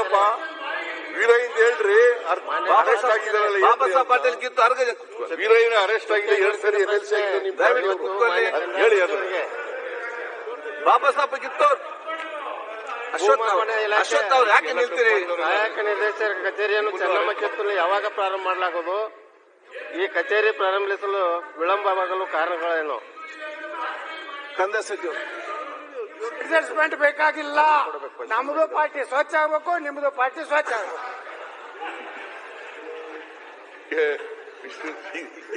ಹೇಳ್ರಪ್ಪ, ವೀರಯ್ಯಂದ್ ಹೇಳ್ರಿ. ಅರೆಸ್ಟ್ ಆಗಿದಾರಲ್ಲ, ಬಾಬಾ ಸಾಹೇಬ್ ಪಾಟೀಲ್ ಕಿತ್ತು ವೀರಯ್ಯನ ಅರೆಸ್ಟ್ ಆಗಿದೆ 2 ಸರಿ MLC ಹೇಳಿ. ಅದಕ್ಕೆ ಬಾಬಾ ಸಾಹೇಬ್ ಕಿತ್ತೂರ್ ಅಶ್ವಥ್ ಅವ್ರು ಯಾಕೆ ನಿಲ್ತೀರಿ? ಸಹಾಯಕ ನಿರ್ದೇಶಕರ ಕಚೇರಿಯನ್ನು ಚೆನ್ನಮ್ಮ ಕಿತ್ತೂರಿನಲ್ಲಿ ಯಾವಾಗ ಪ್ರಾರಂಭ ಮಾಡಲಾಗುವುದು? ಈ ಕಚೇರಿ ಪ್ರಾರಂಭಿಸಲು ವಿಳಂಬವಾಗಲು ಕಾರಣಗಳೇನು? ಕಂದಾಯ ಸಚಿವರು ಅಡ್ಜಸ್ಟ್ಮೆಂಟ್ ಬೇಕಾಗಿಲ್ಲ. ನಮ್ದು ಪಾರ್ಟಿ ಸ್ವಚ್ಛ ಆಗ್ಬೇಕು, ನಿಮ್ದು ಪಾರ್ಟಿ ಸ್ವಚ್ಛ ಆಗ್ಬೇಕು.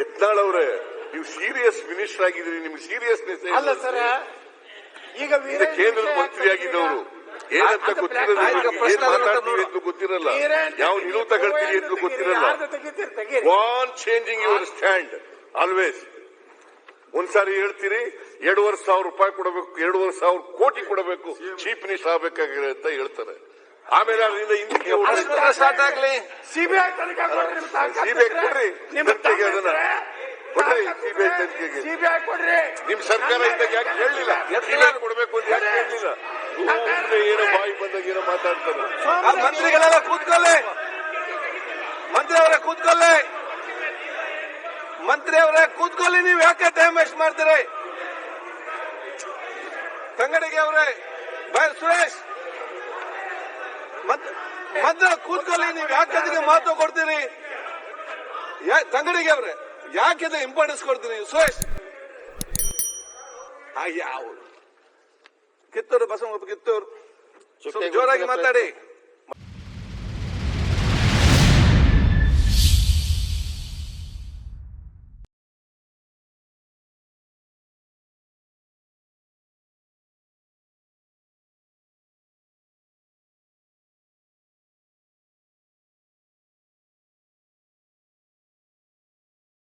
ಯತ್ನಾಳ್ ಅವ್ರೆ, ನೀವು ಸೀರಿಯಸ್ ಮಿನಿಸ್ಟರ್ ಆಗಿದ್ರಿ, ನಿಮ್ಗೆ ಸೀರಿಯಸ್ನೆಸ್ ಅಲ್ಲ ಸರ್, ಈಗ ಕೇಂದ್ರ ಮಂತ್ರಿ ಆಗಿದ್ದವರು ಏನಂತ ಗೊತ್ತಿರಲ್ಲ, ಏನ್ ಮಾತಾಡ್ತೀವಿ ಅಂತ ಗೊತ್ತಿರಲ್ಲ, ಯಾವ ನಿಲುವು ತಗೊಳ್ತೀವಿ ಅಂತ ಗೊತ್ತಿರಲ್ಲ. ವಾನ್ ಚೇಂಜಿಂಗ್ ಯುವರ್ ಸ್ಟ್ಯಾಂಡ್ ಆಲ್ವೇಸ್. ಒಂದ್ಸಾರಿ ಹೇಳ್ತೀರಿ 2,500 ರೂಪಾಯಿ ಕೊಡಬೇಕು, 2,500 ಕೋಟಿ ಕೊಡಬೇಕು, ಚೀಫ್ ಮಿನಿಸ್ಟರ್ ಆಗ್ಬೇಕಾಗಿದೆ ಅಂತ ಹೇಳ್ತಾರೆ. ಆಮೇಲೆ ಅದರಿಂದ ಹಿಂದಕ್ಕೆ ಸ್ಟಾರ್ಟ್ ಆಗ್ಲಿ. ಸಿಬಿಐ ತನಿಖೆ ಕೊಡ್ರಿ, ಸಿಬಿಐ ಕೊಡ್ರಿ, ತನಿಖೆಗೆ ಅದನ್ನ ಕೊಡ್ರಿ, ಸಿಬಿಐ ತನಿಖೆಗೆ. ಸಿಬಿಐ ಕೊಡ್ರಿ. ನಿಮ್ ಸರ್ಕಾರ ಇದ್ದಾಗ ಯಾಕೆ ಹೇಳಲಿಲ್ಲ ಸಿಬಿಐ ಕೊಡ್ಬೇಕು ಅಂತ? ಯಾಕೆ ಹೇಳಲಿಲ್ಲ? ಏನೋ ಬಾಯಿ ಬಂದಾಗ ಏನೋ ಮಾತಾಡ್ತಾರೆ. ಮಂತ್ರಿಗಳೆಲ್ಲ ಕೂತ್ಕೊಳ್ಳಿ, ಮಂತ್ರಿ ಅವರೇ ಕೂತ್ಕೊಳ್ಳಿ, ಮಂತ್ರಿ ಅವರೇ ಕೂತ್ಕೊಳ್ಳಿ. ನೀವು ಯಾಕೆ ಟೈಮ್ ವೇಸ್ಟ್ ಮಾಡ್ತೀರಿ? ತಂಗಡಿಗೆ ಅವರೇ, ಸುರೇಶ್ ಮಂತ್ರ ಕೂತ್ಕೊಳ್ಳಿ. ನೀವು ಯಾಕೆ ಅದಕ್ಕೆ ಮಹತ್ವ ಕೊಡ್ತೀರಿ? ತಂಗಡಿಗೆ ಅವ್ರೆ ಯಾಕೆ ಇಂಪಾರ್ಟೆನ್ಸ್ ಕೊಡ್ತೀರಿ? ಸುರೇಶ್ ಯಾವ ಕಿತ್ತೂರು ಬಸವಪ್ಪ ಕಿತ್ತೂರು ಜೋರಾಗಿ ಮಾತಾಡಿ.